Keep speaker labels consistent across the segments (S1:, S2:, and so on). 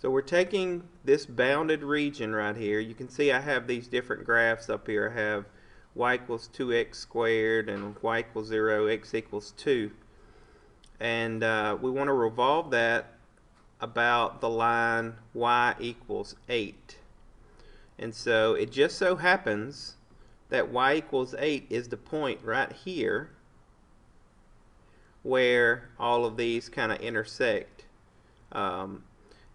S1: So we're taking this bounded region right here. You can see I have these different graphs up here. I have y equals 2x squared and y equals 0, x equals 2. And we want to revolve that about the line y equals 8. And so it just so happens that y equals 8 is the point right here where all of these kind of intersect.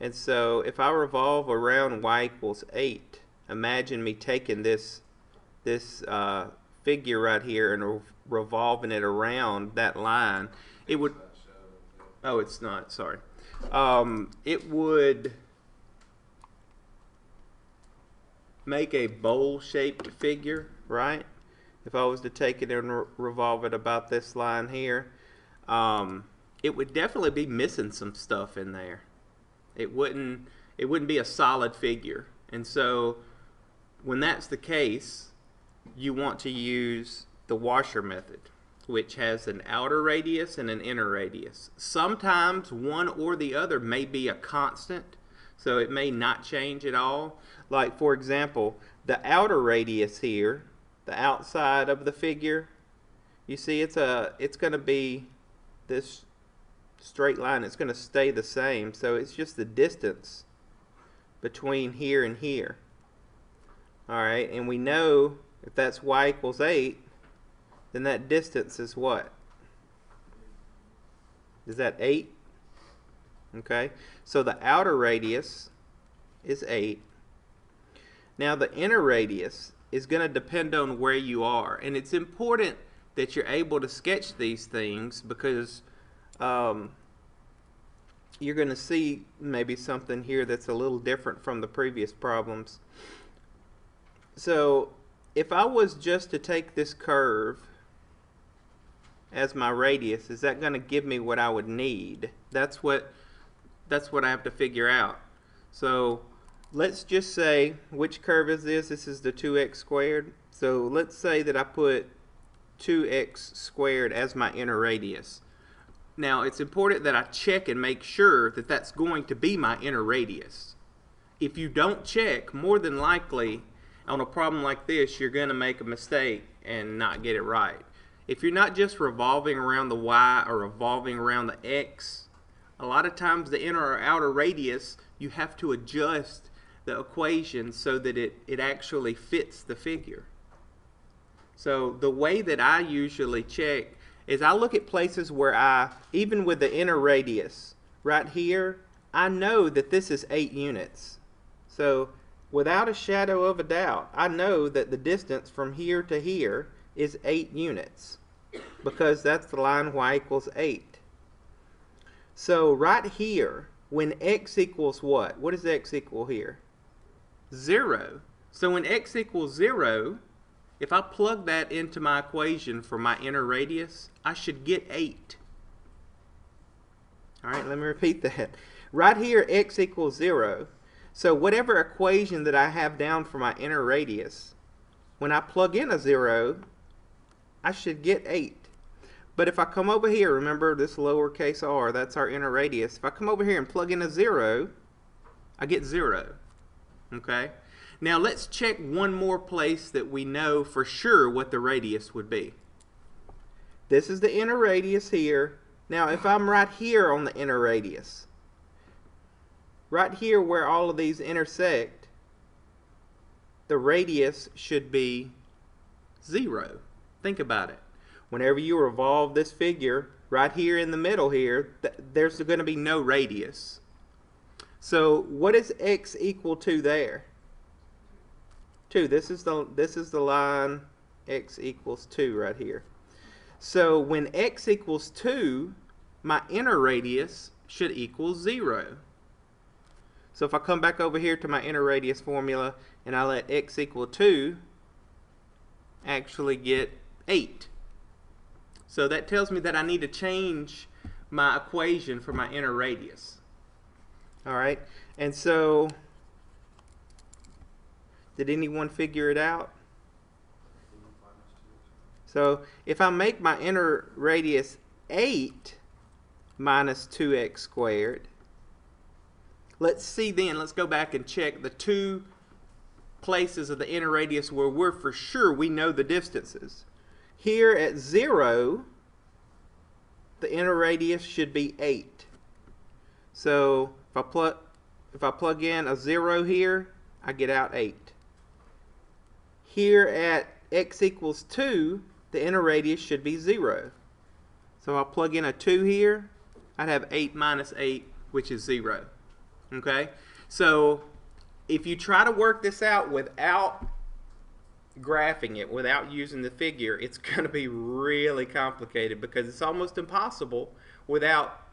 S1: And so if I revolve around y equals 8, imagine me taking this figure right here and revolving it around that line. It would, oh, it's not, sorry. It would make a bowl-shaped figure, right? If I was to take it and revolve it about this line here, it would definitely be missing some stuff in there. It wouldn't be a solid figure. And so when that's the case, you want to use the washer method, which has an outer radius and an inner radius. Sometimes one or the other may be a constant, so it may not change at all. Like, for example, the outer radius here, the outside of the figure, you see it's going to be this straight line. It's going to stay the same, so it's just the distance between here and here. Alright, and we know if that's y equals 8, then that distance is what? Is that 8? Okay, so the outer radius is 8. Now the inner radius is going to depend on where you are, and it's important that you're able to sketch these things because you're going to see maybe something here that's a little different from the previous problems. So if I was just to take this curve as my radius, is that going to give me what I would need? That's what I have to figure out. So let's just say, which curve is this? This is the 2x squared. So let's say that I put 2x squared as my inner radius. Now it's important that I check and make sure that that's going to be my inner radius. If you don't check, more than likely on a problem like this you're going to make a mistake and not get it right. If you're not just revolving around the y or revolving around the x, a lot of times the inner or outer radius, you have to adjust the equation so that it actually fits the figure. So the way that I usually check is I look at places where even with the inner radius, right here, I know that this is 8 units. So without a shadow of a doubt, I know that the distance from here to here is 8 units because that's the line y equals 8. So right here, when x equals what? What does x equal here? 0. So when x equals 0, if I plug that into my equation for my inner radius, I should get 8. Alright, let me repeat that. Right here, x equals 0. So whatever equation that I have down for my inner radius, when I plug in a 0, I should get 8. But if I come over here, remember this lowercase r, that's our inner radius. If I come over here and plug in a 0, I get 0. Okay? Now let's check one more place that we know for sure what the radius would be. This is the inner radius here. Now if I'm right here on the inner radius, right here where all of these intersect, the radius should be 0. Think about it. Whenever you revolve this figure, right here in the middle here, there's going to be no radius. So what is x equal to there? 2. This is the line x equals 2 right here. So when x equals 2, my inner radius should equal 0. So if I come back over here to my inner radius formula and I let x equal 2, actually get 8. So that tells me that I need to change my equation for my inner radius. Alright, and so did anyone figure it out? So if I make my inner radius 8 minus 2x squared, Let's see then, let's go back and check the two places of the inner radius where we're for sure we know the distances. Here at 0, the inner radius should be 8. So if I plug in a 0 here, I get out 8. Here at x equals 2, the inner radius should be 0. So I'll plug in a 2 here, I'd have 8 minus 8, which is 0. Okay? So if you try to work this out without graphing it, without using the figure, it's going to be really complicated because it's almost impossible without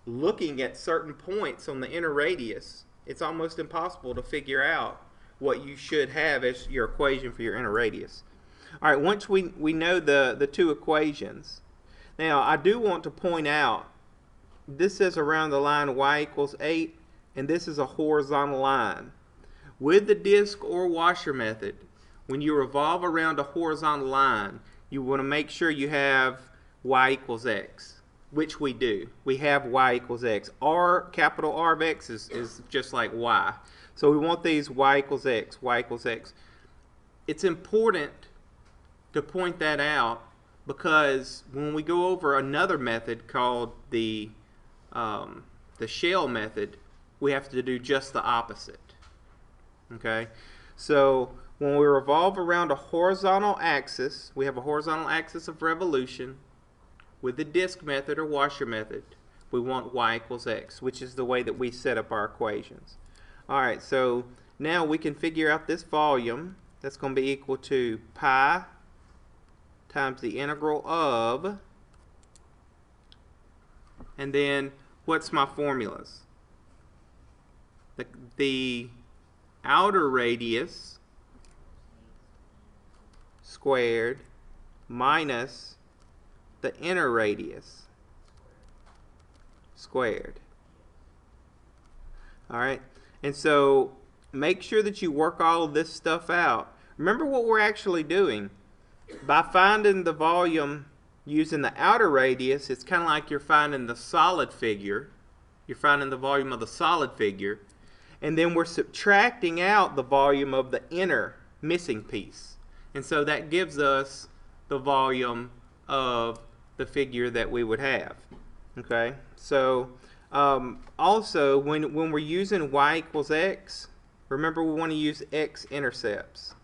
S1: looking at certain points on the inner radius. It's almost impossible to figure out what you should have as your equation for your inner radius. All right, once we know the two equations, now I do want to point out this is around the line y equals 8, and this is a horizontal line. With the disc or washer method, when you revolve around a horizontal line, you want to make sure you have y equals x, which we do. We have y equals x. Capital R of x is just like y. So we want these y equals x, y equals x. It's important to point that out because when we go over another method called the shell method, we have to do just the opposite. Okay, so when we revolve around a horizontal axis, we have a horizontal axis of revolution. With the disk method or washer method, we want y equals x, which is the way that we set up our equations. Alright, so now we can figure out this volume. That's going to be equal to pi times the integral of, and then what's my formulas? The outer radius squared minus the inner radius squared. Alright, and so make sure that you work all of this stuff out. Remember what we're actually doing. By finding the volume using the outer radius, it's kind of like you're finding the solid figure. You're finding the volume of the solid figure. And then we're subtracting out the volume of the inner missing piece. And so that gives us the volume of the figure that we would have. Okay? So also when we're using y equals x, remember we want to use x-intercepts.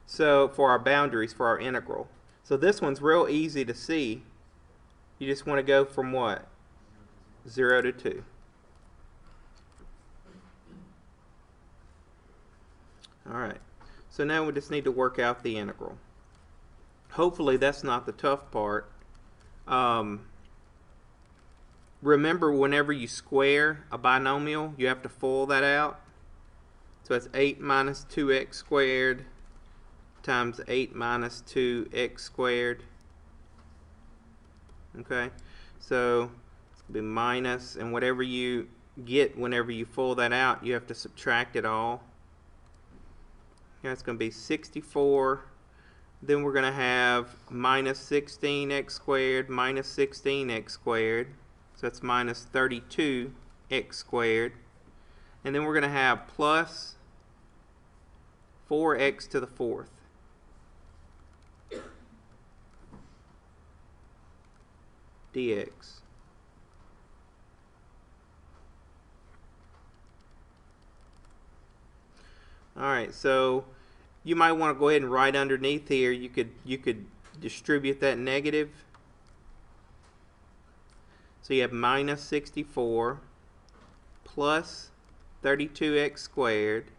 S1: So for our boundaries, for our integral. So this one's real easy to see. You just want to go from what? 0 to 2. Alright, so now we just need to work out the integral. Hopefully that's not the tough part. Remember, whenever you square a binomial, you have to FOIL that out. So it's 8 minus 2x squared times 8 minus 2x squared. Okay, so it's going to be minus, and whatever you get whenever you FOIL that out, you have to subtract it all. That's going to be 64. Then we're going to have minus 16x squared minus 16x squared. So that's minus 32x squared. And then we're going to have plus 4x to the fourth. dx. Alright, so you might want to go ahead and write underneath here, you could distribute that negative. So you have minus 64 plus 32x squared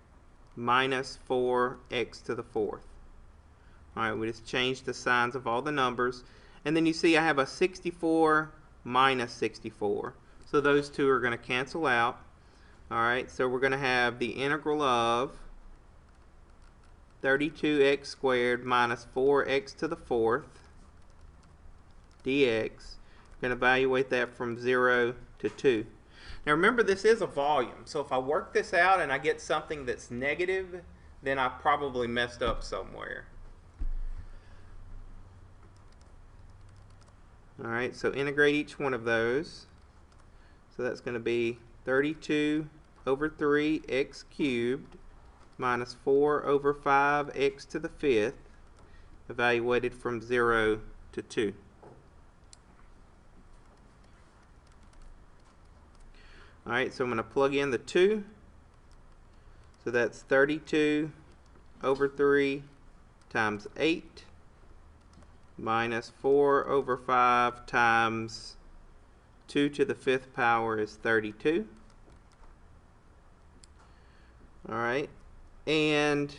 S1: minus 4x to the fourth. Alright, we just changed the signs of all the numbers. And then you see I have a 64 minus 64. So those two are going to cancel out. Alright, so we're going to have the integral of 32x squared minus 4x to the fourth dx. We're going to evaluate that from 0 to 2. Now remember, this is a volume, so if I work this out and I get something that's negative, then I probably messed up somewhere. Alright, so integrate each one of those. So that's going to be 32 over 3x cubed minus 4 over 5x to the 5th, evaluated from 0 to 2. Alright, so I'm going to plug in the 2. So that's 32 over 3 times 8 minus 4 over 5 times 2 to the 5th power is 32. Alright, and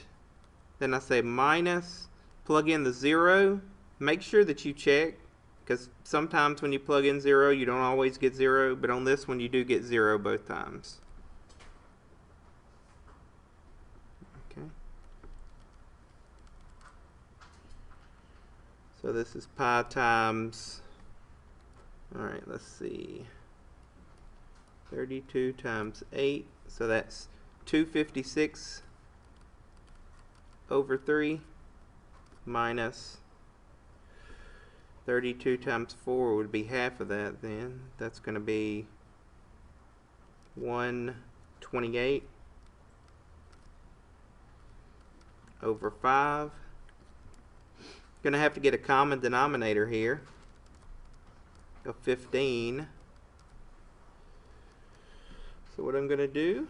S1: then I say minus, plug in the 0. Make sure that you check, because sometimes when you plug in 0 you don't always get 0, but on this one you do get 0 both times. Okay. So this is pi times, alright, let's see, 32 times 8, so that's 256 over 3 minus 32 times 4 would be half of that then. That's going to be 128 over 5. Going to have to get a common denominator here of 15. So what I'm going to do,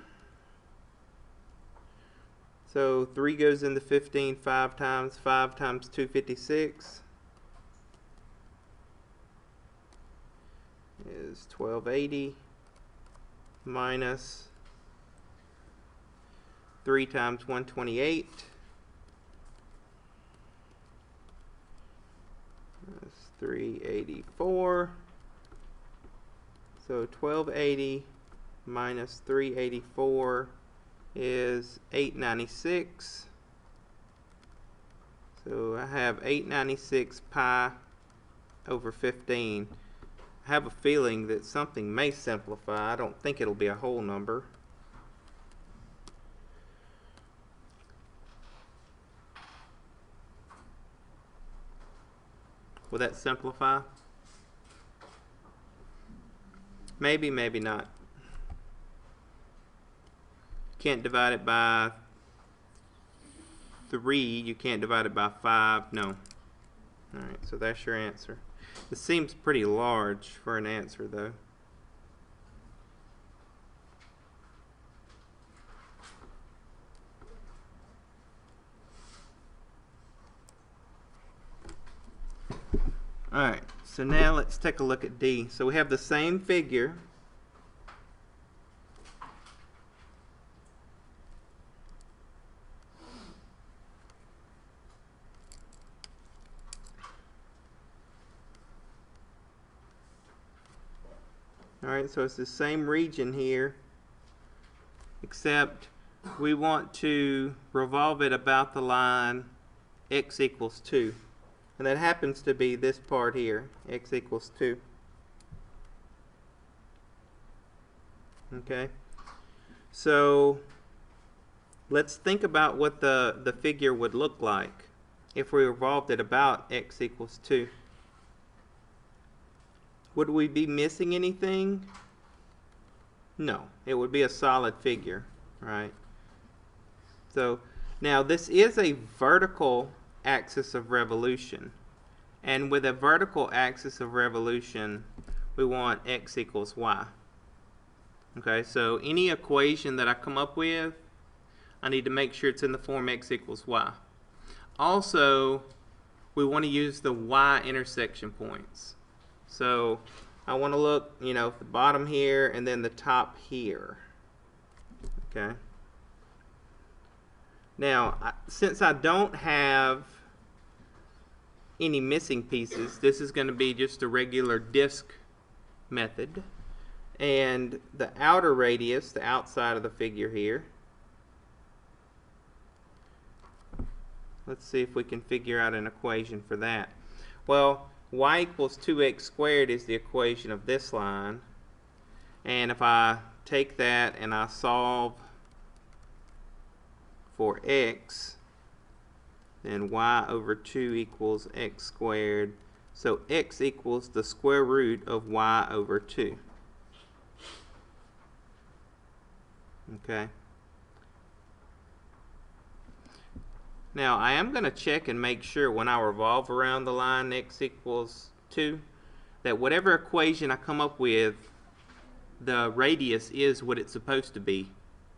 S1: so 3 goes into 15 5 times. 5 times 256 is 1280 minus 3 times 128. That's 384. So 1280 minus 384 is 896. So I have 896 pi over 15. I have a feeling that something may simplify. I don't think it'll be a whole number. Will that simplify? Maybe, maybe not. Can't divide it by 3. You can't divide it by 5. No. Alright, so that's your answer. This seems pretty large for an answer, though. Alright, so now let's take a look at D. So we have the same figure. Alright, so it's the same region here, except we want to revolve it about the line x equals 2. And that happens to be this part here, x equals 2. Okay, so let's think about what the figure would look like if we revolved it about x equals 2. Would we be missing anything? No, it would be a solid figure, right? So now this is a vertical axis of revolution, and with a vertical axis of revolution we want x equals y. Okay, so any equation that I come up with, I need to make sure it's in the form x equals y. Also, we want to use the y intersection points. So I want to look, you know, the bottom here and then the top here. Okay. Now, since I don't have any missing pieces, this is going to be just a regular disk method. And the outer radius, the outside of the figure here, let's see if we can figure out an equation for that. Well, y equals 2x squared is the equation of this line, and if I take that and I solve for x, then y over 2 equals x squared, so x equals the square root of y over 2. Okay. Now I am going to check and make sure when I revolve around the line x equals 2 that whatever equation I come up with, the radius is what it's supposed to be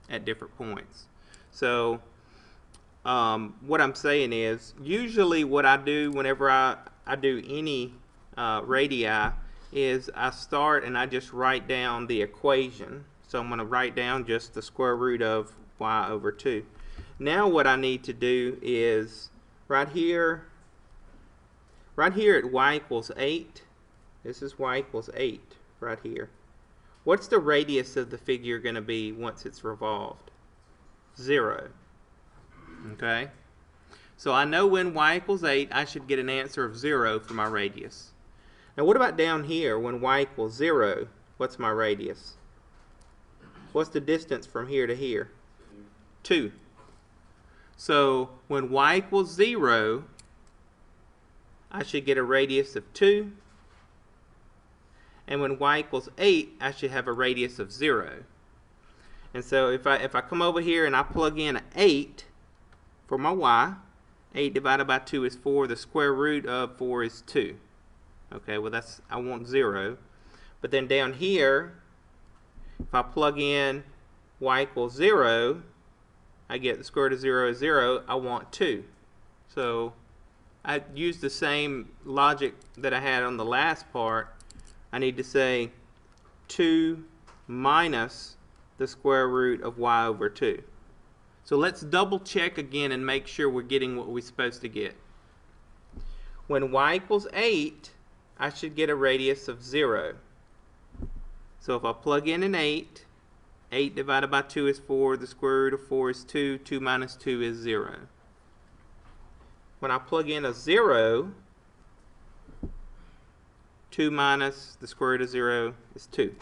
S1: at different points. So what I'm saying is, usually what I do whenever I do any radii is I start and I just write down the equation. So I'm going to write down just the square root of y over 2. Now what I need to do is right here at y equals 8, this is y equals 8 right here. What's the radius of the figure going to be once it's revolved? 0. Okay? So I know when y equals 8, I should get an answer of 0 for my radius. Now what about down here when y equals 0? What's my radius? What's the distance from here to here? 2. So when y equals 0, I should get a radius of 2. And when y equals 8, I should have a radius of 0. And so if I come over here and I plug in 8 for my y, 8 divided by 2 is 4. The square root of 4 is 2. Okay, well I want 0. But then down here, if I plug in y equals 0, I get the square root of 0 is 0. I want 2. So I use the same logic that I had on the last part. I need to say 2 minus the square root of y over 2. So let's double check again and make sure we're getting what we're supposed to get. When y equals 8, I should get a radius of 0. So if I plug in an 8, 8 divided by 2 is 4. The square root of 4 is 2. 2 minus 2 is 0. When I plug in a 0, 2 minus the square root of 0 is 2.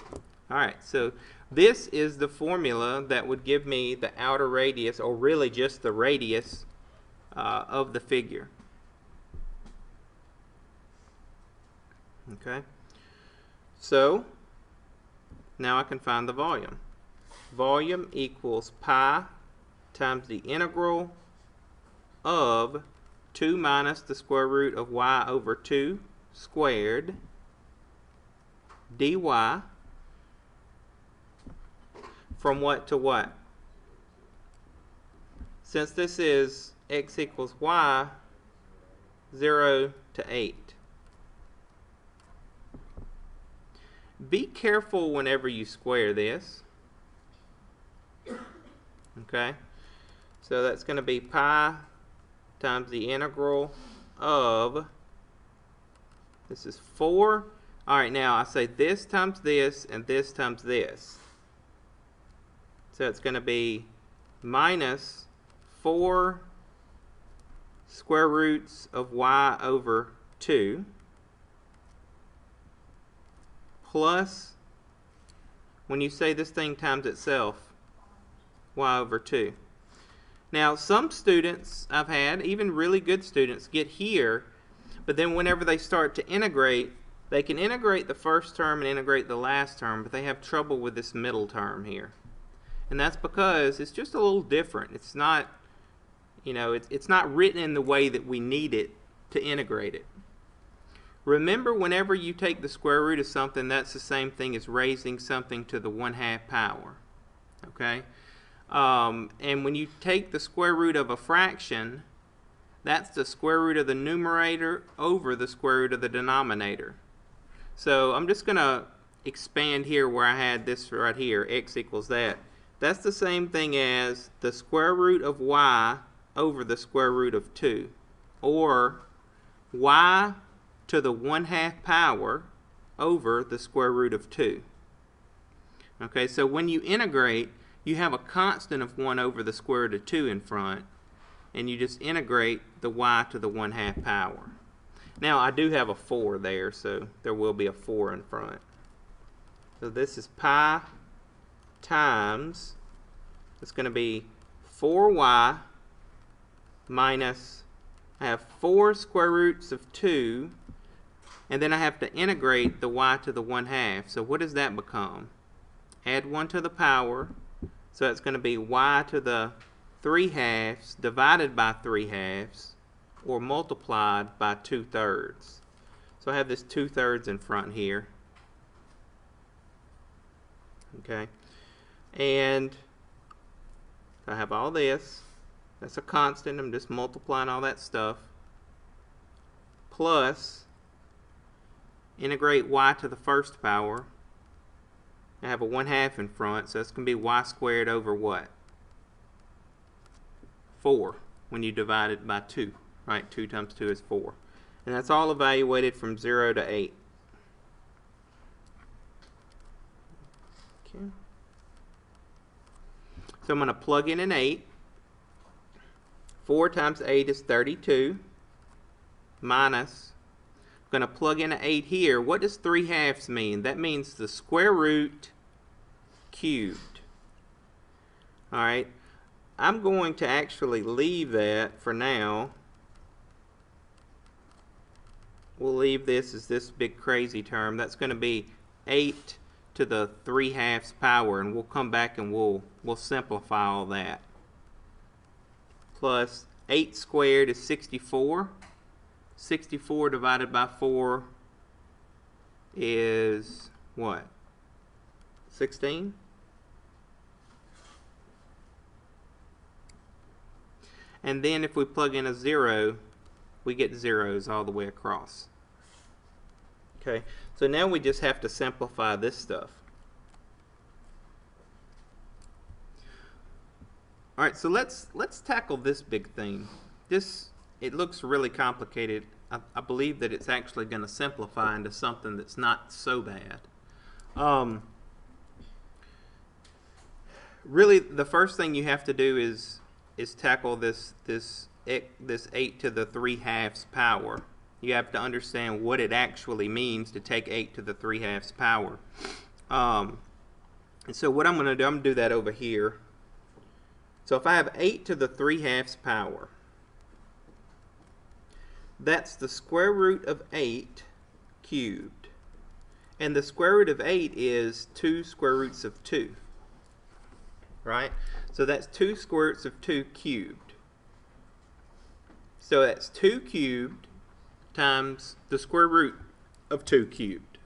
S1: Alright, so this is the formula that would give me the outer radius, or really just the radius of the figure. Okay, so now I can find the volume. Volume equals pi times the integral of 2 minus the square root of y over 2 squared dy from what to what? Since this is x equals y, 0 to 8. Be careful whenever you square this. Okay, so that's going to be pi times the integral of, this is 4. Alright, now I say this times this and this times this. So it's going to be minus 4 square roots of y over 2 plus, when you say this thing times itself, y over 2. Now some students I've had, even really good students, get here, but then whenever they start to integrate, they can integrate the first term and integrate the last term, but they have trouble with this middle term here. And that's because it's just a little different. It's not, you know, it's not written in the way that we need it to integrate it. Remember, whenever you take the square root of something, that's the same thing as raising something to the 1/2 power. Okay? And when you take the square root of a fraction, that's the square root of the numerator over the square root of the denominator. So I'm just going to expand here where I had this right here, x equals that. That's the same thing as the square root of y over the square root of 2, or y to the 1/2 power over the square root of 2. Okay, so when you integrate, you have a constant of 1 over the square root of 2 in front, and you just integrate the y to the 1/2 power. Now I do have a 4 there, so there will be a 4 in front. So this is pi times, it's going to be 4y minus, I have 4 square roots of 2, and then I have to integrate the y to the 1/2. So what does that become? Add 1 to the power So it's going to be y to the 3/2 divided by 3/2 or multiplied by 2/3. So I have this 2/3 in front here. Okay, and I have all this. That's a constant. I'm just multiplying all that stuff. Plus, integrate y to the first power. I have a 1/2 in front, so it's going to be y squared over what? 4 when you divide it by 2. Right? 2 times 2 is 4. And that's all evaluated from 0 to 8. Okay. So I'm going to plug in an 8. 4 times 8 is 32. Minus, I'm going to plug in an 8 here. What does 3/2 mean? That means the square root cubed. Alright, I'm going to actually leave that for now. We'll leave this as this big crazy term. That's going to be 8 to the 3/2 power, and we'll come back and we'll simplify all that. Plus 8 squared is 64. 64 divided by 4 is what? 16? And then if we plug in a 0, we get zeros all the way across. Okay, so now we just have to simplify this stuff. Alright, so let's tackle this big thing. It looks really complicated. I believe that it's actually going to simplify into something that's not so bad. Really, the first thing you have to do is tackle this 8 to the 3/2 power. You have to understand what it actually means to take 8 to the 3/2 power. And so what I'm going to do, I'm going to do that over here. So if I have 8 to the 3/2 power, that's the square root of 8 cubed. And the square root of 8 is 2 square roots of 2. Right? So that's 2 square roots of 2 cubed. So that's 2 cubed times the square root of 2 cubed.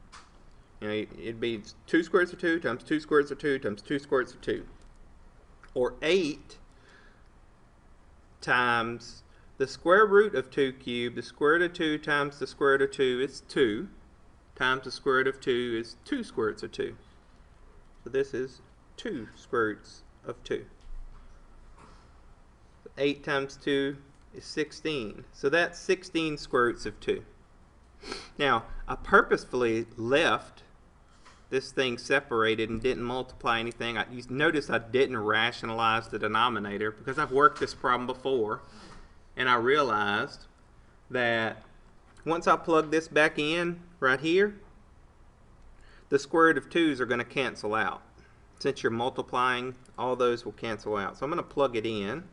S1: You know, it'd be 2 square roots of 2 times 2 square roots of 2 times 2 square roots of 2. Or 8 times the square root of 2 cubed. The square root of 2 times the square root of 2 is 2. Times the square root of 2 is 2 square roots of 2. So this is 2 square roots of 2. 8 times 2 is 16. So that's 16 square roots of 2. Now, I purposefully left this thing separated and didn't multiply anything. You notice I didn't rationalize the denominator because I've worked this problem before, and I realized that once I plug this back in right here, the square root of 2's are going to cancel out. Since you're multiplying, all those will cancel out. So I'm going to plug it in.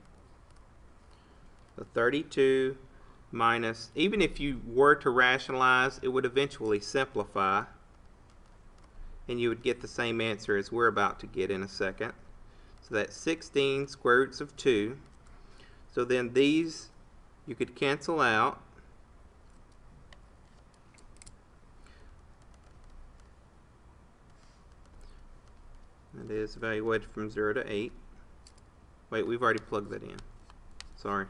S1: So 32 minus, even if you were to rationalize, it would eventually simplify, and you would get the same answer as we're about to get in a second. So that's 16 square roots of 2. So then these you could cancel out. That is evaluated from 0 to 8. Wait, we've already plugged that in. Sorry.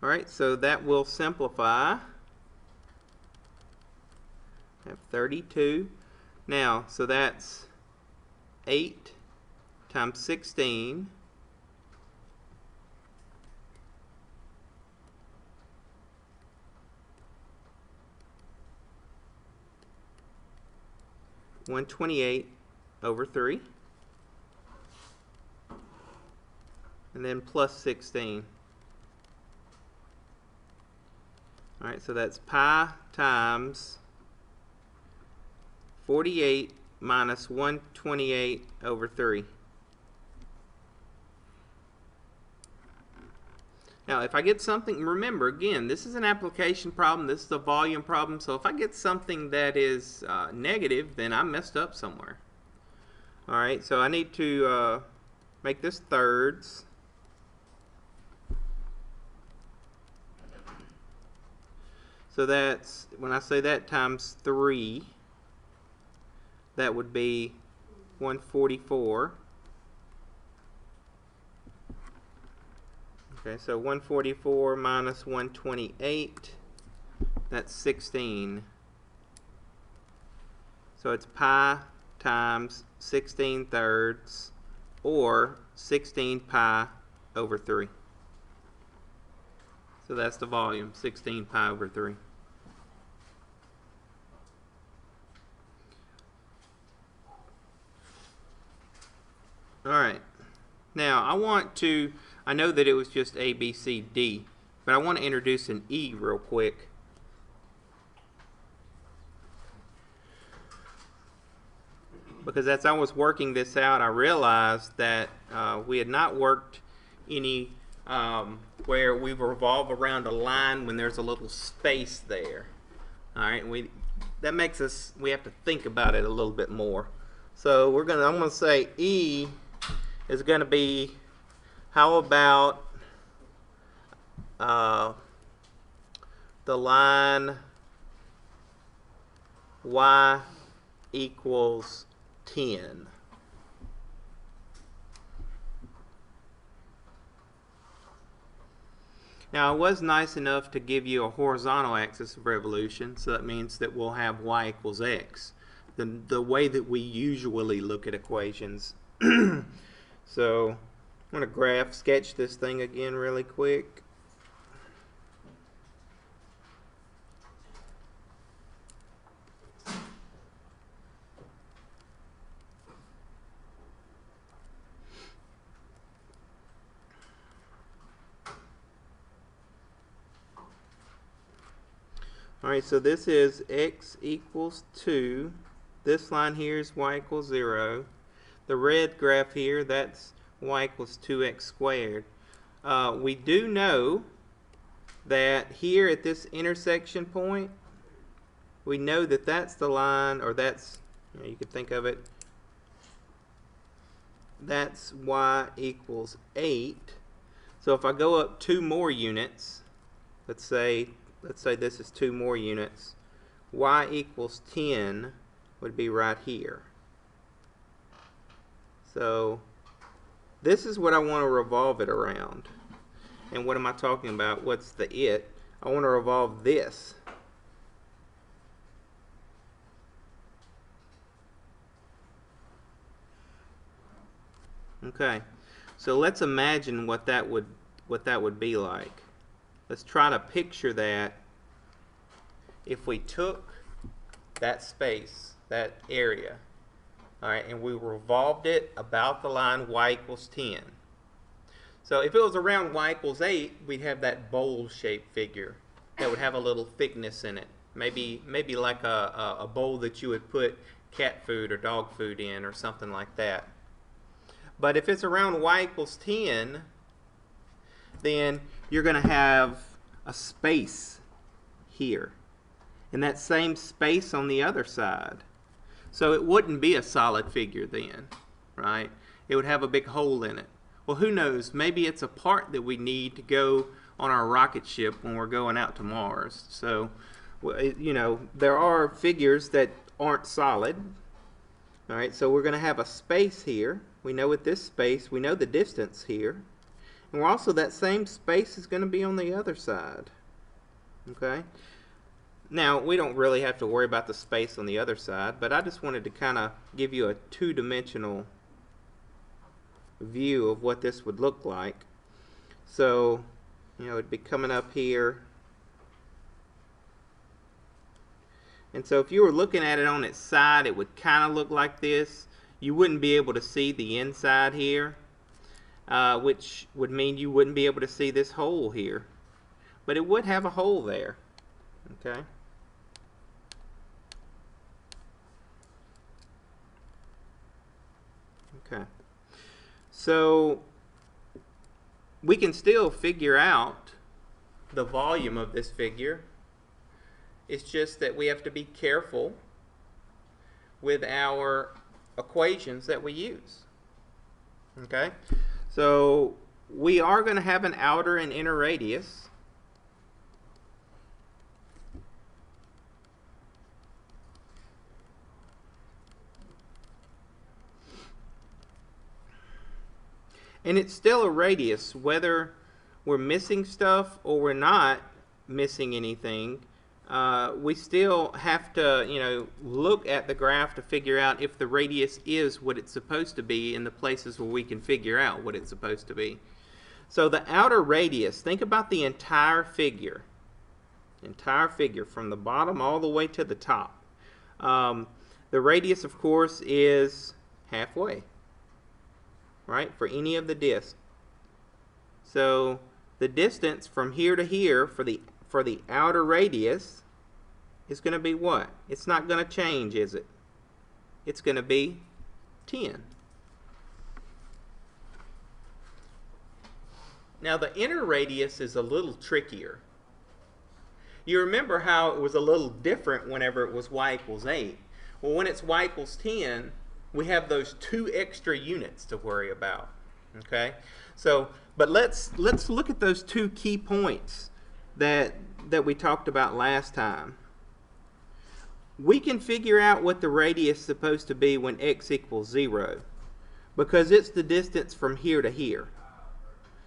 S1: Alright, so that will simplify. I have 32. Now, so that's 8 times 16. (128 over 3). And then plus 16. Alright, so that's pi times 48 minus 128 over 3. Now, if I get something, remember, again, this is an application problem, this is a volume problem, so if I get something that is negative, then I messed up somewhere. Alright, so I need to make this thirds. So that's, when I say that times 3, that would be 144. Okay, so 144 minus 128, that's 16. So it's pi times 16 thirds, or 16 pi over 3. So that's the volume, 16 pi over 3. Alright, now I know that it was just A, B, C, D, but I want to introduce an E real quick. Because as I was working this out, I realized that we had not worked any where we revolve around a line when there's a little space there. Alright, that makes us, we have to think about it a little bit more. So I'm gonna say E is gonna be, how about the line Y equals 10. Now, I was nice enough to give you a horizontal axis of revolution, so that means that we'll have y equals x, the way that we usually look at equations. So I'm going to sketch this thing again really quick. Alright, so this is x equals 2. This line here is y equals 0. The red graph here, that's y equals 2x squared. We do know that here at this intersection point, we know that that's the line, or that's, you could think of it, that's y equals 8. So if I go up 2 more units, let's say this is 2 more units, y equals 10 would be right here. So this is what I want to revolve it around. And what am I talking about? What's the it? I want to revolve this. Okay, so let's imagine what that would be like. Let's try to picture that if we took that space, that area, alright, and we revolved it about the line y equals 10. So if it was around y equals 8, we'd have that bowl-shaped figure that would have a little thickness in it. Maybe like a bowl that you would put cat food or dog food in, or something like that. But if it's around y equals 10, then you're going to have a space here, and that same space on the other side. So it wouldn't be a solid figure then, right? It would have a big hole in it. Well, who knows? Maybe it's a part that we need to go on our rocket ship when we're going out to Mars. So, you know, there are figures that aren't solid. All right, so we're going to have a space here. We know with this space, we know the distance here. And we're also, that same space is going to be on the other side. Okay? Now, we don't really have to worry about the space on the other side, but I just wanted to kind of give you a two-dimensional view of what this would look like. So, you know, it'd be coming up here. And so if you were looking at it on its side, it would kind of look like this. You wouldn't be able to see the inside here, which would mean you wouldn't be able to see this hole here. But it would have a hole there. Okay? Okay. So we can still figure out the volume of this figure. It's just that we have to be careful with our equations that we use. Okay, so we are going to have an outer and inner radius. And it's still a radius, whether we're missing stuff or we're not missing anything. We still have to, look at the graph to figure out if the radius is what it's supposed to be in the places where we can figure out what it's supposed to be. So the outer radius, think about the entire figure from the bottom all the way to the top. The radius, of course, is halfway, right, for any of the discs. So the distance from here to here for the outer radius is going to be what? It's not going to change, is it? It's going to be 10. Now the inner radius is a little trickier. You remember how it was a little different whenever it was y equals 8. Well, when it's y equals 10, we have those 2 extra units to worry about. Okay? So, but let's look at those 2 key points that we talked about last time. We can figure out what the radius is supposed to be when x equals 0 because it's the distance from here to here.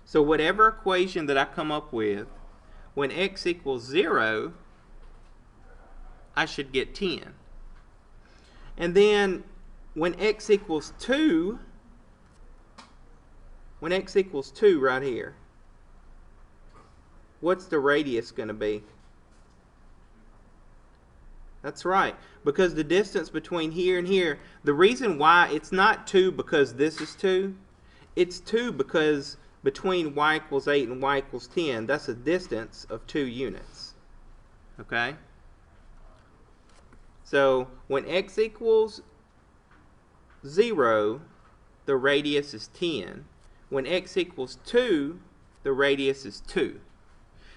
S1: So whatever equation that I come up with, when x equals 0, I should get 10. And then when x equals 2, right here, what's the radius going to be? That's right, because the distance between here and here, the reason why it's not 2 because this is 2, it's 2 because between y equals 8 and y equals 10, that's a distance of 2 units. Okay? So when x equals 0, the radius is 10. When x equals 2, the radius is 2.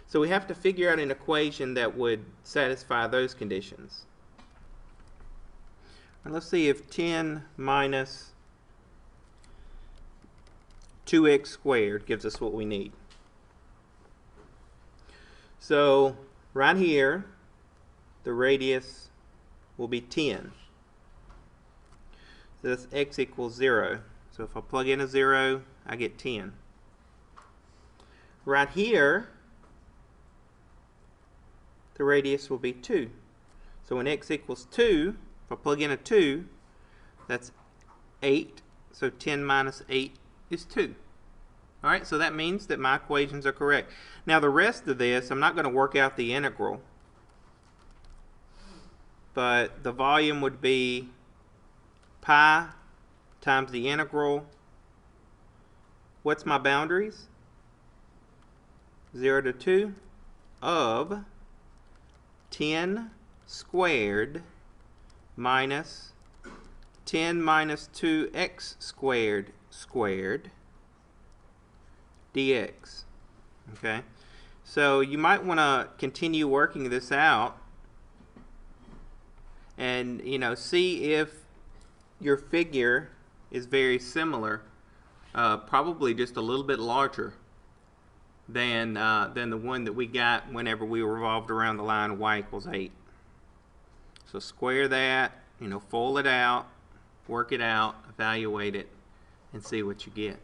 S1: So we have to figure out an equation that would satisfy those conditions. And let's see if 10 minus 2x squared gives us what we need. So right here, the radius will be 10. So that's x equals 0. So if I plug in a 0, I get 10. Right here, the radius will be 2. So when x equals 2, if I plug in a 2, that's 8. So 10 minus 8 is 2. All right, so that means that my equations are correct. Now the rest of this, I'm not going to work out the integral, but the volume would be pi times the integral. What's my boundaries? 0 to 2 of 10 squared minus 10 minus 2x squared squared dx. Okay, so you might want to continue working this out and see if your figure is very similar, probably just a little bit larger than the one that we got whenever we revolved around the line y equals 8. So square that, FOIL it out, work it out, evaluate it, and see what you get.